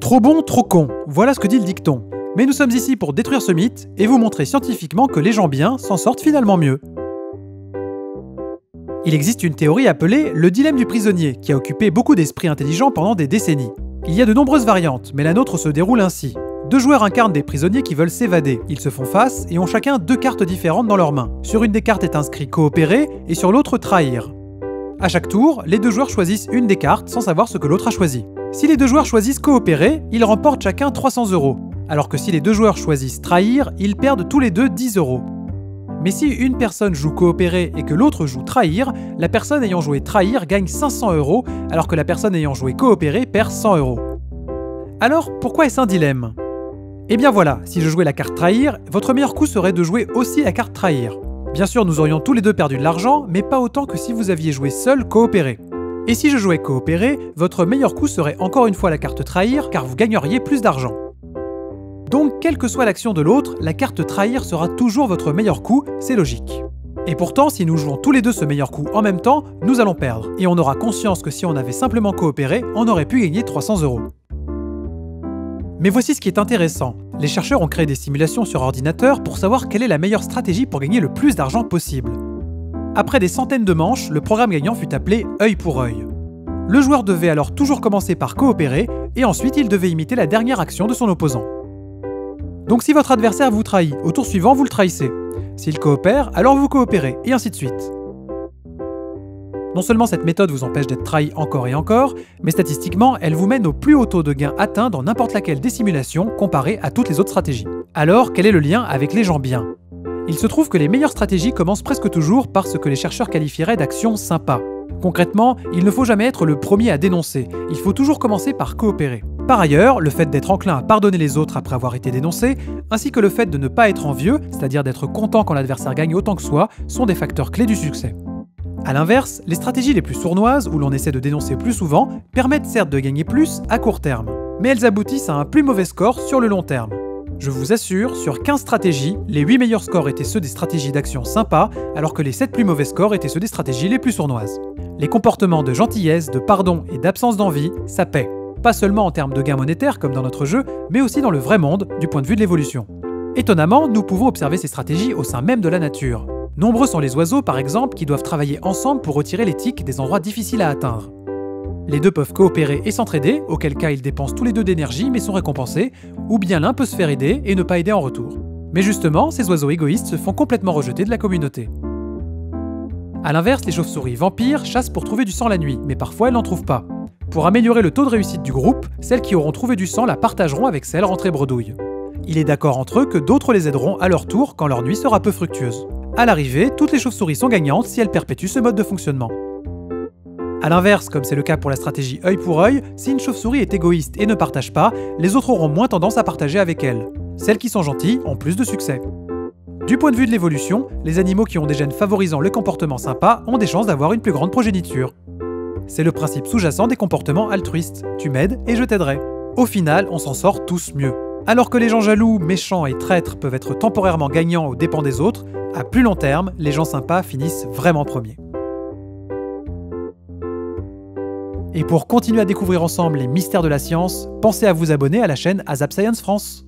Trop bon, trop con, voilà ce que dit le dicton. Mais nous sommes ici pour détruire ce mythe et vous montrer scientifiquement que les gens bien s'en sortent finalement mieux. Il existe une théorie appelée le dilemme du prisonnier qui a occupé beaucoup d'esprits intelligents pendant des décennies. Il y a de nombreuses variantes, mais la nôtre se déroule ainsi. Deux joueurs incarnent des prisonniers qui veulent s'évader. Ils se font face et ont chacun deux cartes différentes dans leurs mains. Sur une des cartes est inscrit coopérer et sur l'autre trahir. À chaque tour, les deux joueurs choisissent une des cartes sans savoir ce que l'autre a choisi. Si les deux joueurs choisissent coopérer, ils remportent chacun 300 €, alors que si les deux joueurs choisissent trahir, ils perdent tous les deux 10 €. Mais si une personne joue coopérer et que l'autre joue trahir, la personne ayant joué trahir gagne 500 €, alors que la personne ayant joué coopérer perd 100 €. Alors, pourquoi est-ce un dilemme ? Eh bien voilà, si je jouais la carte trahir, votre meilleur coup serait de jouer aussi la carte trahir. Bien sûr, nous aurions tous les deux perdu de l'argent, mais pas autant que si vous aviez joué seul coopérer. Et si je jouais coopérer, votre meilleur coup serait encore une fois la carte trahir, car vous gagneriez plus d'argent. Donc, quelle que soit l'action de l'autre, la carte trahir sera toujours votre meilleur coup, c'est logique. Et pourtant, si nous jouons tous les deux ce meilleur coup en même temps, nous allons perdre. Et on aura conscience que si on avait simplement coopéré, on aurait pu gagner 300 €. Mais voici ce qui est intéressant. Les chercheurs ont créé des simulations sur ordinateur pour savoir quelle est la meilleure stratégie pour gagner le plus d'argent possible. Après des centaines de manches, le programme gagnant fut appelé œil pour œil. Le joueur devait alors toujours commencer par coopérer, et ensuite il devait imiter la dernière action de son opposant. Donc si votre adversaire vous trahit, au tour suivant vous le trahissez. S'il coopère, alors vous coopérez, et ainsi de suite. Non seulement cette méthode vous empêche d'être trahi encore et encore, mais statistiquement, elle vous mène au plus haut taux de gain atteint dans n'importe laquelle des simulations comparé à toutes les autres stratégies. Alors, quel est le lien avec les gens bien ? Il se trouve que les meilleures stratégies commencent presque toujours par ce que les chercheurs qualifieraient d'action sympa. Concrètement, il ne faut jamais être le premier à dénoncer, il faut toujours commencer par coopérer. Par ailleurs, le fait d'être enclin à pardonner les autres après avoir été dénoncé, ainsi que le fait de ne pas être envieux, c'est-à-dire d'être content quand l'adversaire gagne autant que soi, sont des facteurs clés du succès. A l'inverse, les stratégies les plus sournoises, où l'on essaie de dénoncer plus souvent, permettent certes de gagner plus à court terme, mais elles aboutissent à un plus mauvais score sur le long terme. Je vous assure, sur 15 stratégies, les 8 meilleurs scores étaient ceux des stratégies d'action sympa, alors que les 7 plus mauvais scores étaient ceux des stratégies les plus sournoises. Les comportements de gentillesse, de pardon et d'absence d'envie, ça paie. Pas seulement en termes de gains monétaires comme dans notre jeu, mais aussi dans le vrai monde, du point de vue de l'évolution. Étonnamment, nous pouvons observer ces stratégies au sein même de la nature. Nombreux sont les oiseaux, par exemple, qui doivent travailler ensemble pour retirer les tiques des endroits difficiles à atteindre. Les deux peuvent coopérer et s'entraider, auquel cas ils dépensent tous les deux d'énergie mais sont récompensés, ou bien l'un peut se faire aider et ne pas aider en retour. Mais justement, ces oiseaux égoïstes se font complètement rejeter de la communauté. A l'inverse, les chauves-souris vampires chassent pour trouver du sang la nuit, mais parfois elles n'en trouvent pas. Pour améliorer le taux de réussite du groupe, celles qui auront trouvé du sang la partageront avec celles rentrées bredouilles. Il est d'accord entre eux que d'autres les aideront à leur tour quand leur nuit sera peu fructueuse. À l'arrivée, toutes les chauves-souris sont gagnantes si elles perpétuent ce mode de fonctionnement. A l'inverse, comme c'est le cas pour la stratégie œil pour œil, si une chauve-souris est égoïste et ne partage pas, les autres auront moins tendance à partager avec elle. Celles qui sont gentilles ont plus de succès. Du point de vue de l'évolution, les animaux qui ont des gènes favorisant le comportement sympa ont des chances d'avoir une plus grande progéniture. C'est le principe sous-jacent des comportements altruistes. Tu m'aides et je t'aiderai. Au final, on s'en sort tous mieux. Alors que les gens jaloux, méchants et traîtres peuvent être temporairement gagnants aux dépens des autres, à plus long terme, les gens sympas finissent vraiment premiers. Et pour continuer à découvrir ensemble les mystères de la science, pensez à vous abonner à la chaîne ASAP Science France.